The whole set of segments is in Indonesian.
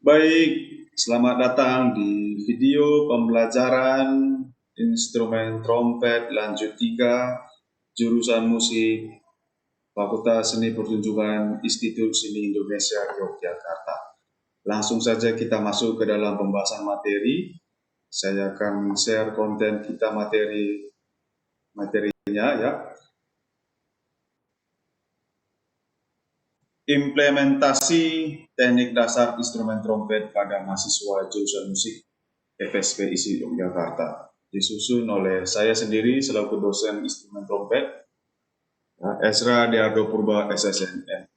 Baik, selamat datang di video pembelajaran instrumen trompet lanjut 3, jurusan musik, Fakultas Seni Pertunjukan Institut Seni Indonesia Yogyakarta. Langsung saja kita masuk ke dalam pembahasan materi. Saya akan share konten kita materinya ya. Implementasi teknik dasar instrumen trompet pada mahasiswa jurusan musik FSP ISI Yogyakarta, disusun oleh saya sendiri selaku dosen instrumen trompet, Ezra Deardo Purba SSNM.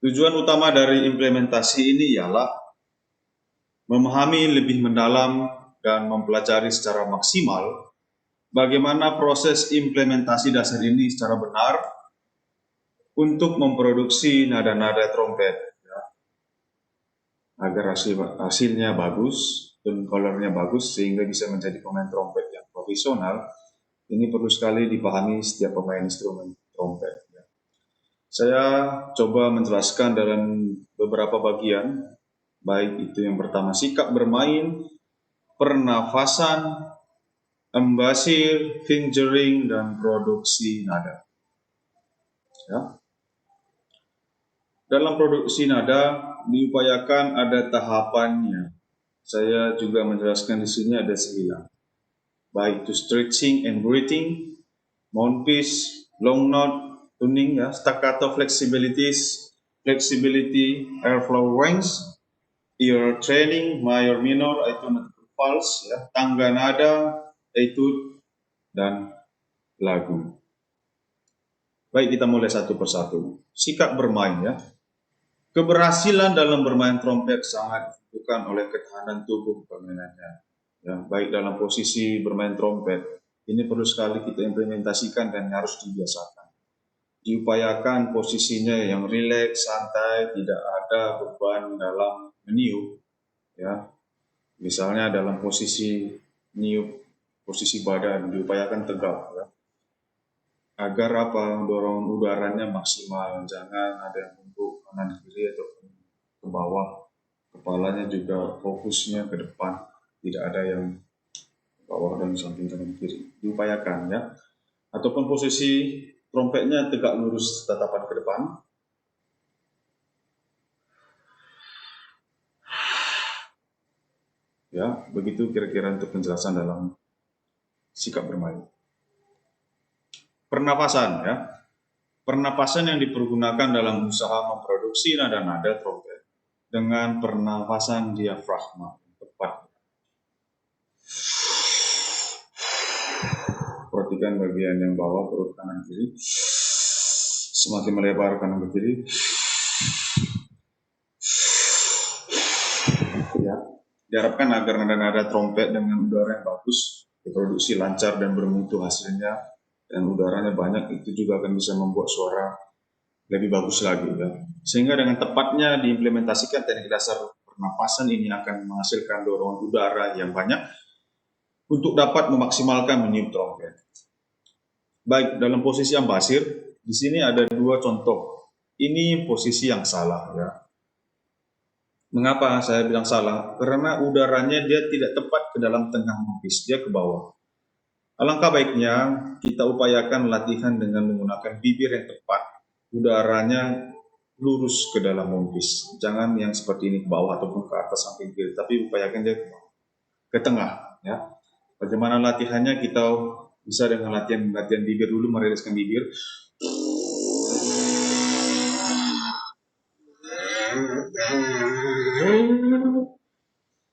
Tujuan utama dari implementasi ini ialah memahami lebih mendalam dan mempelajari secara maksimal bagaimana proses implementasi dasar ini secara benar untuk memproduksi nada-nada trompet, agar hasilnya bagus dan colornya bagus sehingga bisa menjadi pemain trompet yang profesional. Ini perlu sekali dipahami setiap pemain instrumen trompet. Saya coba menjelaskan dalam beberapa bagian, baik itu yang pertama sikap bermain, pernafasan, embasir, fingering, dan produksi nada. Ya. Dalam produksi nada diupayakan ada tahapannya. Saya juga menjelaskan di sini ada 9. Baik itu stretching and breathing, mouthpiece, long note, tuning ya, staccato flexibility, airflow range, ear training, major minor, itu pulse ya, tangga nada, etude, dan lagu. Baik, kita mulai satu persatu. Sikap bermain ya. Keberhasilan dalam bermain trompet sangat ditentukan oleh ketahanan tubuh pemainannya. Ya, baik dalam posisi bermain trompet, ini perlu sekali kita implementasikan dan harus dibiasakan. Diupayakan posisinya yang rileks, santai, tidak ada beban dalam meniup. Ya, misalnya dalam posisi niup, posisi badan diupayakan tegak. Ya. Agar apa? Dorongan udaranya maksimal, jangan ada yang untuk kanan kiri atau ke bawah. Kepalanya juga fokusnya ke depan, tidak ada yang bawah dan samping kanan kiri. Diupayakan ya. Ataupun posisi trompetnya tegak lurus tatapan ke depan. Ya, begitu kira-kira untuk penjelasan dalam sikap bermain. Pernapasan ya. Pernapasan yang dipergunakan dalam usaha memproduksi nada-nada trompet dengan pernapasan diafragma tepat. Perhatikan bagian yang bawah perut kanan kiri, semakin melebar kanan ke kiri. Ya, diharapkan agar nada-nada trompet dengan udara yang bagus diproduksi lancar dan bermutu hasilnya, dan udaranya banyak, itu juga akan bisa membuat suara lebih bagus lagi ya. Sehingga dengan tepatnya diimplementasikan teknik dasar pernapasan ini akan menghasilkan dorongan udara yang banyak untuk dapat memaksimalkan meniup trompet. Baik, dalam posisi embasir, di sini ada 2 contoh. Ini posisi yang salah ya. Mengapa saya bilang salah? Karena udaranya dia tidak tepat ke dalam tengah mouthpiece, dia ke bawah. Alangkah baiknya kita upayakan latihan dengan menggunakan bibir yang tepat, udaranya lurus ke dalam mouthpiece. Jangan yang seperti ini ke bawah ataupun ke atas samping kiri, tapi upayakan dia ke tengah ya. Bagaimana latihannya? Kita bisa dengan latihan bibir dulu, meriliskan bibir.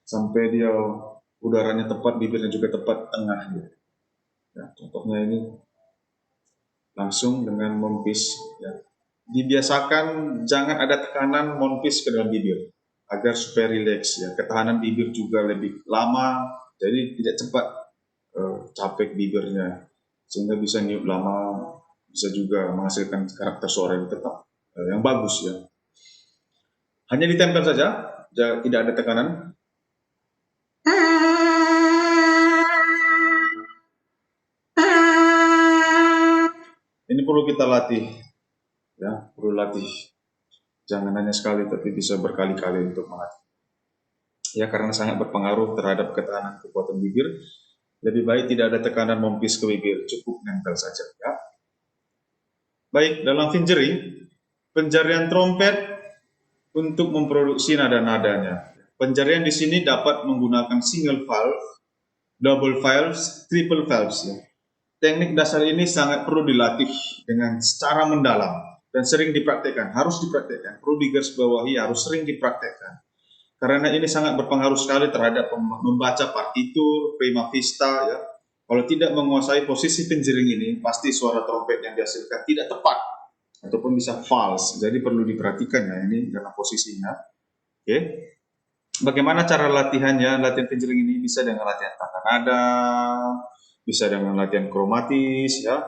Sampai dia udaranya tepat, bibirnya juga tepat tengah. Ya, contohnya ini langsung dengan mouthpiece. Ya. Dibiasakan jangan ada tekanan mouthpiece ke dalam bibir agar supaya rileks. Ya. Ketahanan bibir juga lebih lama, jadi tidak cepat capek bibirnya, sehingga bisa niup lama, bisa juga menghasilkan karakter suara yang tetap yang bagus ya. Hanya ditempel saja, tidak ada tekanan. Ini perlu kita latih, ya, perlu latih. Jangan hanya sekali, tapi bisa berkali-kali untuk melatih. Ya, karena sangat berpengaruh terhadap ketahanan kekuatan bibir. Lebih baik tidak ada tekanan mempis ke bibir, cukup nempel saja. Ya. Baik, dalam fingering, penjarian trompet untuk memproduksi nada-nadanya. Penjarian di sini dapat menggunakan single valve, double valves, triple valves. Ya. Teknik dasar ini sangat perlu dilatih dengan secara mendalam dan sering dipraktekkan, harus dipraktekkan, perlu digarisbawahi, harus sering dipraktekkan. Karena ini sangat berpengaruh sekali terhadap membaca partitur, prima vista, ya. Kalau tidak menguasai posisi penjering ini, pasti suara trompet yang dihasilkan tidak tepat ataupun bisa false. Jadi perlu diperhatikan ya ini dalam posisinya. Oke. Bagaimana cara latihannya? Latihan penjering ini bisa dengan latihan tata nada, bisa dengan latihan kromatis, ya,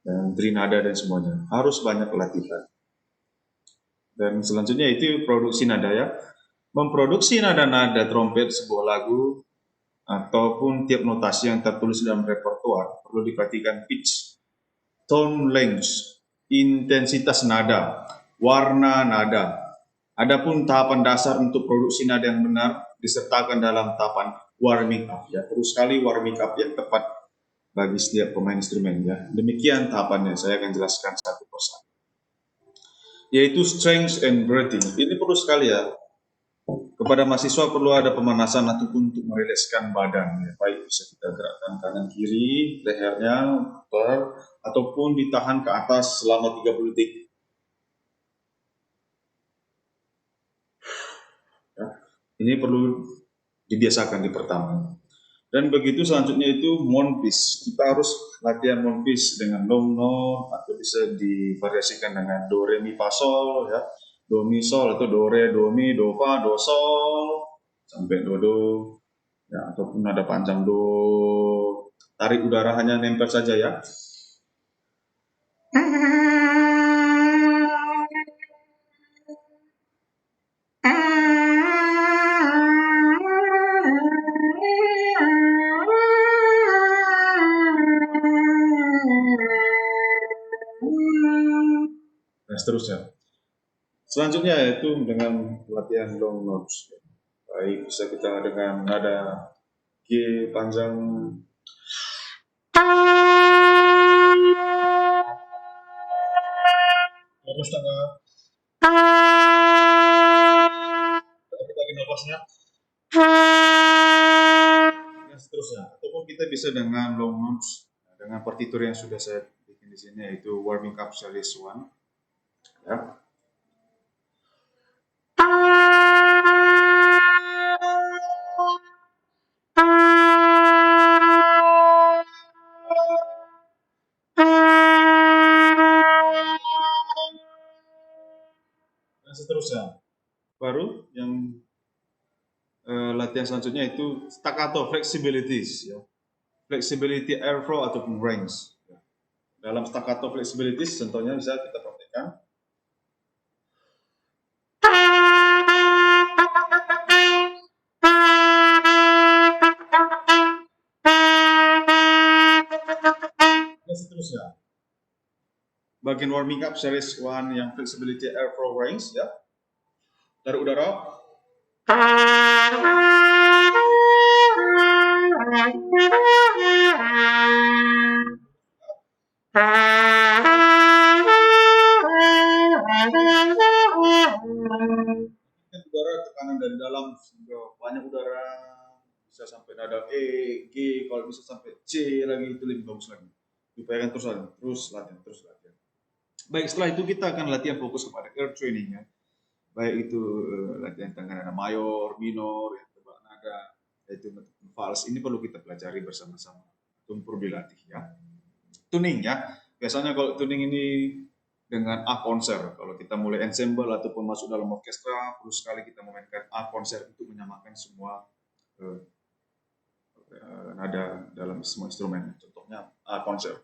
dan trinada dan semuanya. Harus banyak latihan. Dan selanjutnya itu produksi nada ya. Memproduksi nada-nada trompet sebuah lagu ataupun tiap notasi yang tertulis dalam repertoar perlu diperhatikan pitch, tone length, intensitas nada, warna nada. Adapun tahapan dasar untuk produksi nada yang benar disertakan dalam tahapan warming up ya. Perlu sekali warming up yang tepat bagi setiap pemain instrumen ya. Demikian tahapannya, saya akan jelaskan satu persatu. Yaitu strength and breathing. Ini perlu sekali ya. Kepada mahasiswa perlu ada pemanasan ataupun untuk merilekskan badan. Ya. Baik bisa kita gerakkan kanan kiri, lehernya, ataupun ditahan ke atas selama 30 detik. Ya. Ini perlu dibiasakan di pertama. Dan begitu selanjutnya itu monpis. Kita harus latihan monpis dengan long note atau bisa divariasikan dengan do re mi fa sol ya. Do mi sol atau do re do mi do fa do sol sampai do do ya, ataupun nada panjang do. Tarik udara hanya nempel saja ya. Dan seterusnya. Selanjutnya yaitu dengan latihan long notes. Baik, bisa kita dengan nada G panjang. Terus tengah. Kita lagi nafasnya. Dan seterusnya. Ataupun kita bisa dengan long notes dengan partitur yang sudah saya bikin di sini yaitu warming up series 1. Ya. Dan seterusnya. Baru yang latihan selanjutnya itu staccato flexibilities ya. Flexibility airflow ataupun range. Ya. Dalam staccato flexibilities contohnya bisa kita praktekkan. Dan seterusnya. Bagian warming up series 1 yang flexibility airflow range ya. Tarik udara. Udara tekanan dari dalam sehingga banyak udara bisa sampai nada E, G, kalau bisa sampai C lagi itu lebih bagus lagi. Upayakan terus latihan. Baik, setelah itu kita akan latihan fokus kepada air training ya. Baik itu latihan tentang nada mayor, minor, ya, tebak nada, yaitu vals. Ini perlu kita pelajari bersama-sama. Itu perlu dilatih ya. Tuning ya. Biasanya kalau tuning ini dengan A konser. Kalau kita mulai ensemble ataupun masuk dalam orkestra, perlu sekali kita memainkan A konser untuk menyamakan semua nada dalam semua instrumen. Contohnya A konser.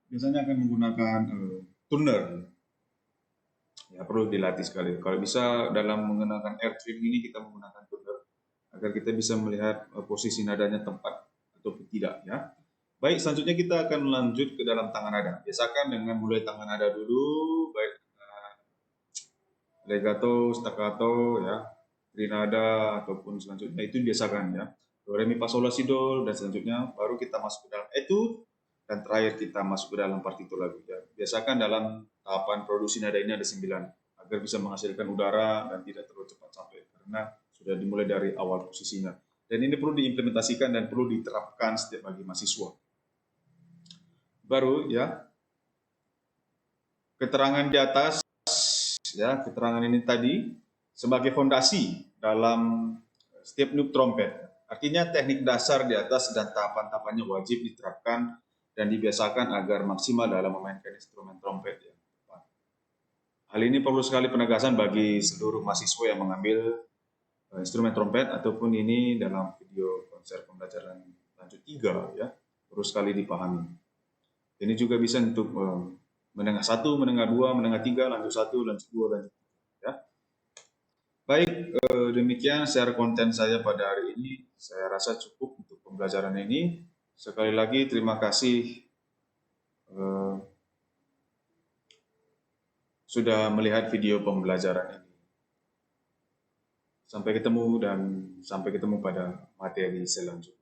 Biasanya akan menggunakan tuner. Ya, perlu dilatih sekali. Kalau bisa dalam menggunakan air trim ini kita menggunakan tuner agar kita bisa melihat posisi nadanya tepat atau tidak ya. Baik, selanjutnya kita akan lanjut ke dalam tangan nada. Biasakan dengan mulai tangan nada dulu, baik legato, staccato, ya, trinada ataupun selanjutnya itu biasakan ya. Do, re, mi, fa, sol, la, si, do, dan selanjutnya baru kita masuk ke dalam etude dan terakhir kita masuk ke dalam partitur lagu ya. Biasakan dalam tahapan produksi nada ini ada 9 agar bisa menghasilkan udara dan tidak terlalu cepat sampai karena sudah dimulai dari awal posisinya. Dan ini perlu diimplementasikan dan perlu diterapkan setiap bagi mahasiswa. Baru ya, keterangan di atas ya, keterangan ini tadi sebagai fondasi dalam setiap niup trompet. Artinya teknik dasar di atas dan tahapan-tahapannya wajib diterapkan dan dibiasakan agar maksimal dalam memainkan instrumen trompet. Ya. Hal ini perlu sekali penegasan bagi seluruh mahasiswa yang mengambil instrumen trompet ataupun ini dalam video konser pembelajaran lanjut 3 ya, perlu sekali dipahami. Ini juga bisa untuk menengah 1, menengah 2, menengah 3, lanjut 1, lanjut 2, lanjut 3 ya. Baik, demikian share konten saya pada hari ini. Saya rasa cukup untuk pembelajaran ini. Sekali lagi terima kasih sudah melihat video pembelajaran ini. Sampai ketemu pada materi selanjutnya.